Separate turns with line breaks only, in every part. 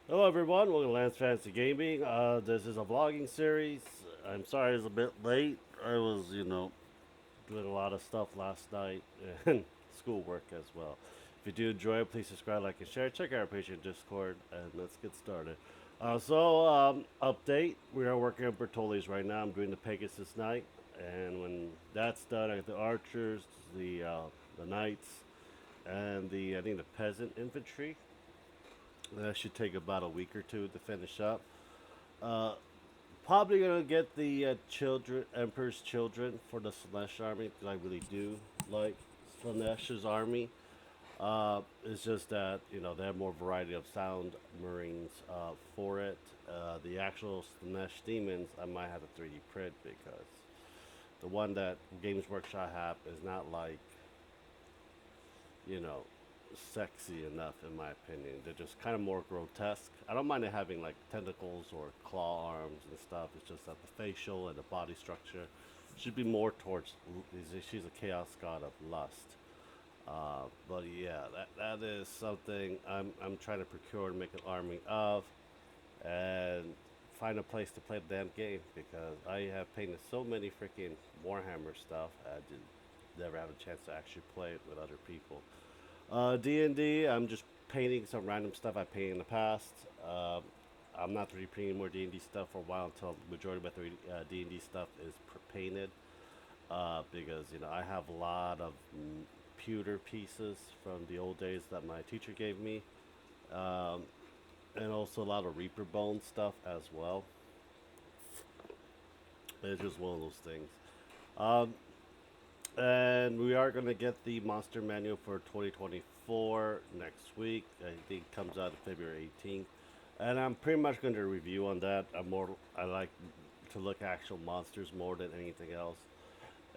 Hello everyone, welcome to Lance Fantasy Gaming. This is a vlogging series. I'm sorry it's a bit late. I was, doing a lot of stuff last night and schoolwork as well. If you do enjoy it, please subscribe, like, and share. Check out our Patreon Discord, and let's get started. Update. We are working on Bertoli's right now. I'm doing the Pegasus Knight, and when that's done, I got the archers, the knights, and I think the peasant infantry. That should take about a week or two to finish up. Uh, Probably gonna get the Emperor's Children for the Slanesh army because I really do like Slanesh's army. It's just that they have more variety of sound marines for it. The actual Slanesh demons I might have to 3D print because the one that Games Workshop have is not like you know, sexy enough in my opinion. They're just kind of more grotesque. I don't mind it having like tentacles or claw arms and stuff. It's just that the facial and the body structure should be more towards. She's a chaos god of lust. But yeah, that is something I'm trying to procure and make an army of, and find a place to play the damn game because I have painted so many freaking Warhammer stuff. I just never have a chance to actually play it with other people. D&D, I'm just painting some random stuff I painted in the past. I'm not 3D printing more D&D stuff for a while until the majority of my D&D stuff is painted. Because I have a lot of pewter pieces from the old days that my teacher gave me, um, and also a lot of Reaper Bone stuff as well. It's just one of those things. Um, and we are going to get the monster manual for 2024 next week. I think it comes out February 18th. And I'm pretty much going to review on that. I like to look at actual monsters more than anything else.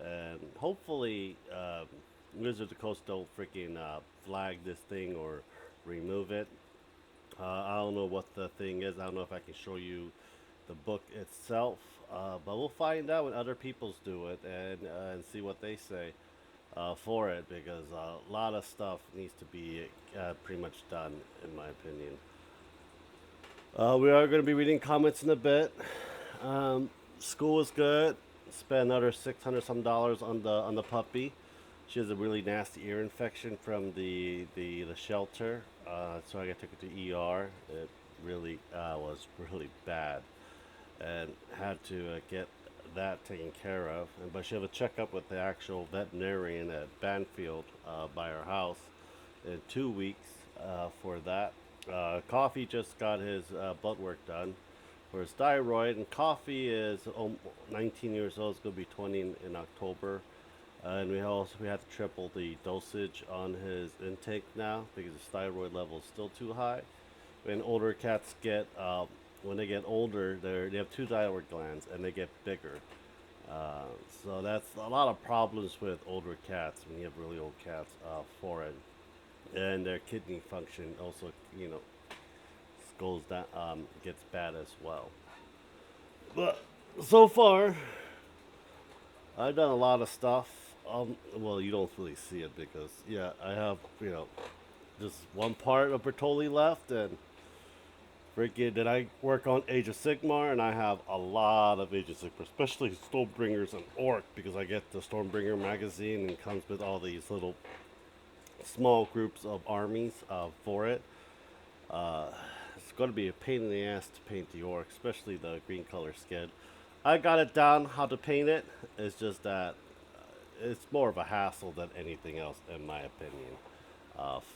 And hopefully, Wizards of the Coast don't freaking flag this thing or remove it. I don't know what the thing is. I don't know if I can show you the book itself, but we'll find out when other people's do it and see what they say for it because a lot of stuff needs to be pretty much done, in my opinion. We are going to be reading comments in a bit. Um, School was good. Spent another $600 on the puppy. She has a really nasty ear infection from the shelter, so I got took her to ER. It really was really bad, and had to get that taken care of. But she had a checkup with the actual veterinarian at Banfield by her house in 2 weeks for that. Coffee just got his blood work done for his thyroid, and Coffee is 19 years old. It's going to be 20 in October. And we have to triple the dosage on his intake now because his thyroid level is still too high. When older cats when they get older, they have two thyroid glands and they get bigger. Uh, so that's a lot of problems with older cats when you have really old cats for it, and their kidney function also, goes down, gets bad as well. But so far, I've done a lot of stuff. Well, you don't really see it because yeah, I have just one part of Bertoli left, and freaking did I work on Age of Sigmar, and I have a lot of Age of Sigmar, especially Stormbringers and Orc, because I get the Stormbringer magazine and it comes with all these little small groups of armies for it. Uh, it's going to be a pain in the ass to paint the Orc, especially the green color skin. I got it down how to paint it. It's just that it's more of a hassle than anything else, in my opinion,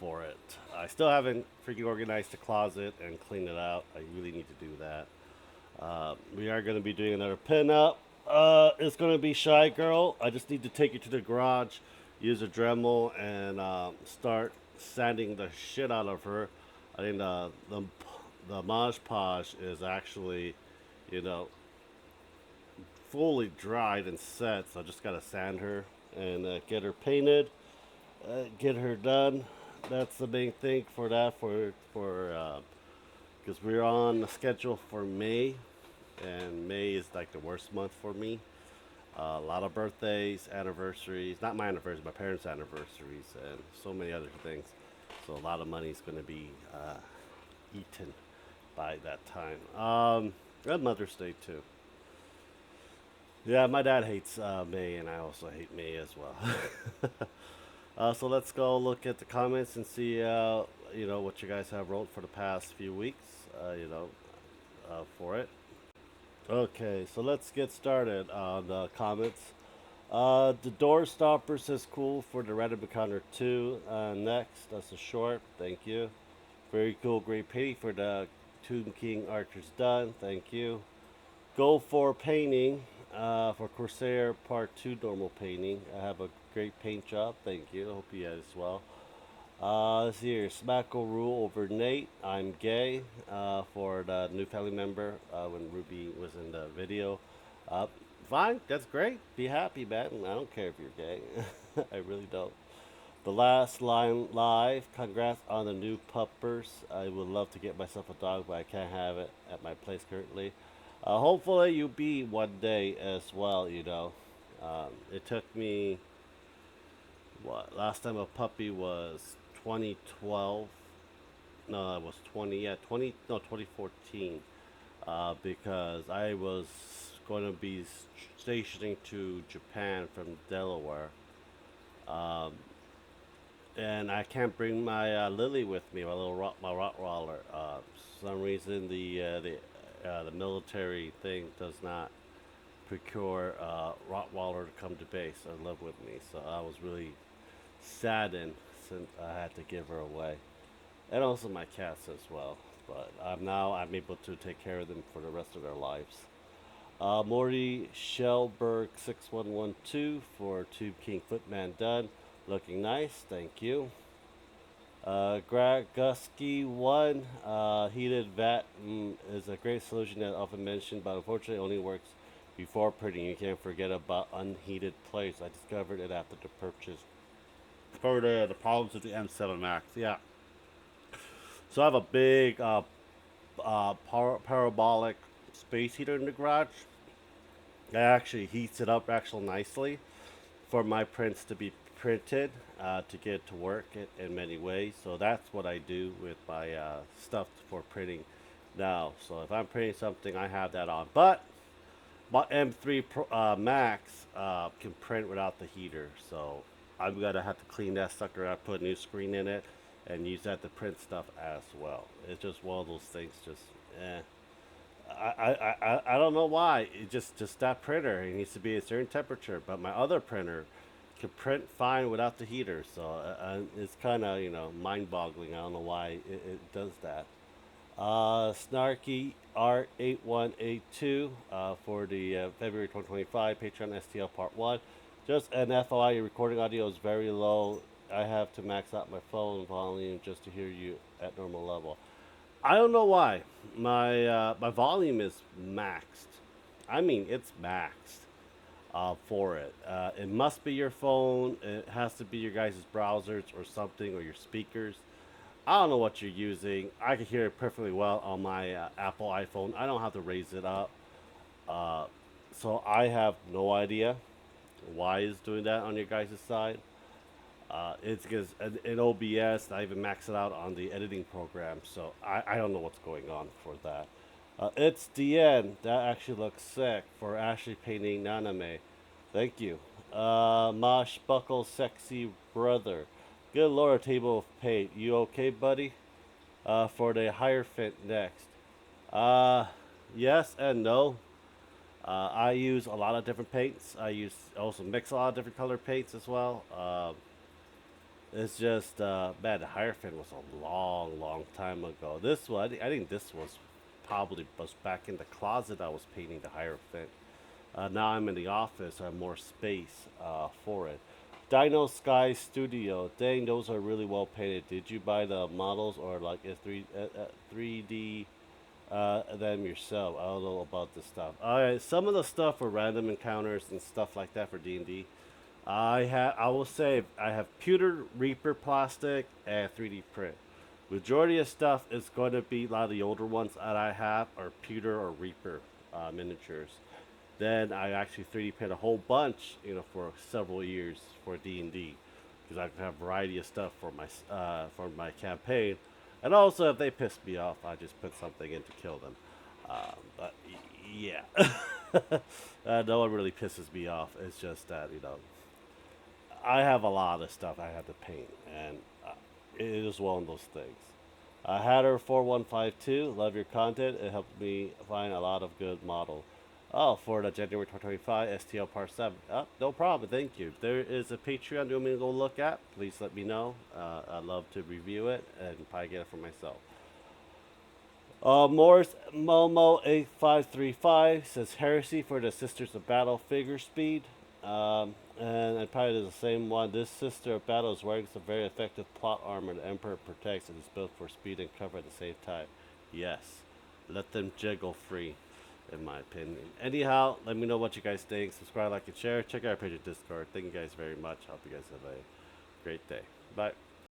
for it. I still haven't freaking organized the closet and cleaned it out. I really need to do that. We are going to be doing another pinup. It's going to be Shy Girl. I just need to take it to the garage, use a Dremel, and start sanding the shit out of her. I think the Maj Podge is actually, you know, fully dried and set. So I just gotta sand her and get her painted, get her done. That's the main thing for that. For because we're on the schedule for May, and May is like the worst month for me. A lot of birthdays, anniversaries, not my anniversary, my parents' anniversaries, and so many other things. So a lot of money is going to be eaten by that time. And Mother's Day too. Yeah, my dad hates May, and I also hate May as well. So let's go look at the comments and see, what you guys have wrote for the past few weeks. For it. Okay, so let's get started on the comments. The Door Stopper says cool for the Random Encounter 2. Next, that's a short. Thank you. Very cool, great painting for the Tomb King Archer's done. Thank you. Go for painting for Corsair Part 2 normal painting. I have a great paint job. Thank you. Hope you guys as well. Let's see here. Smacko Rule over Nate. I'm gay for the new family member when Ruby was in the video. Uh, Fine. That's great. Be happy, man. I don't care if you're gay. I really don't. The last line live. Congrats on the new puppers. I would love to get myself a dog, but I can't have it at my place currently. Hopefully, you be one day as well. It took me what last time a puppy was 2012. No, it was 20. Yeah, 20. No, 2014. Because I was going to be stationing to Japan from Delaware. Um, and I can't bring my Lily with me, my Rottweiler. For some reason, the military thing does not procure Rottweiler to come to base or live with me. So I was really saddened since I had to give her away, and also my cats as well. But now I'm able to take care of them for the rest of their lives. Morty Shellberg 6112 for Tube King Footman done. Looking nice, thank you. Gusky 1 heated vat is a great solution that often mentioned, but unfortunately only works before printing. You can't forget about unheated plates. I discovered it after the purchase. For the problems with the M7 Max, yeah. So I have a big parabolic space heater in the garage. It actually heats it up actually nicely for my prints to be printed to get it to work in many ways. So that's what I do with my stuff for printing now. So if I'm printing something, I have that on. But my M3 Max can print without the heater. So I'm going to have to clean that sucker out, put a new screen in it, and use that to print stuff as well. It's just one of those things, just eh. I don't know why. It just that printer. It needs to be a certain temperature. But my other printer can print fine without the heater. So it's kind of mind-boggling. I don't know why it does that. Snarky R8182 for the February 2025 Patreon STL Part 1. Just an FYI, your recording audio is very low. I have to max out my phone volume just to hear you at normal level. I don't know why. My volume is maxed. I mean, it's maxed for it. It must be your phone. It has to be your guys' browsers or something, or your speakers. I don't know what you're using. I can hear it perfectly well on my Apple iPhone. I don't have to raise it up. Uh, so I have no idea why it's doing that on your guys' side. It's because in OBS, I even max it out on the editing program, so I don't know what's going on for that. It's the end. That actually looks sick for Ashley painting Naname. Thank you. Mosh Buckle Sexy Brother. Good lord, table of paint. You okay, buddy? For the Hierophant next. Uh, yes and no. I use a lot of different paints. I also mix a lot of different color paints as well. It's just, man, the Hierophant was a long, long time ago. This one, I think this was back in the closet I was painting the Hierophant. Now I'm in the office, I have more space for it. Dino Sky Studio, dang, those are really well painted. Did you buy the models or like a 3D them yourself? I don't know about this stuff. Alright, some of the stuff for random encounters and stuff like that for D&D. I will say I have pewter Reaper plastic and 3D print. Majority of stuff is going to be a lot of the older ones that I have are pewter or Reaper miniatures. Then I actually 3D print a whole bunch, for several years for D&D, because I have a variety of stuff for my campaign. And also, if they piss me off, I just put something in to kill them. But yeah, no one really pisses me off. It's just that I have a lot of stuff I have to paint, and it is one of those things. Hatter 4152, love your content. It helped me find a lot of good model. Oh, for the January 2025 STL Part 7. Oh, no problem. Thank you. There is a Patreon you want me to go look at. Please let me know. I'd love to review it and probably get it for myself. Morris Momo 8535 says Heresy for the Sisters of Battle figure speed. And I probably did the same one. This Sister of Battle is wearing some very effective plot armor the Emperor protects and is built for speed and cover at the same time. Yes. Let them jiggle free, in my opinion. Anyhow, let me know what you guys think. Subscribe, like, and share. Check out our page at Discord. Thank you guys very much. Hope you guys have a great day. Bye.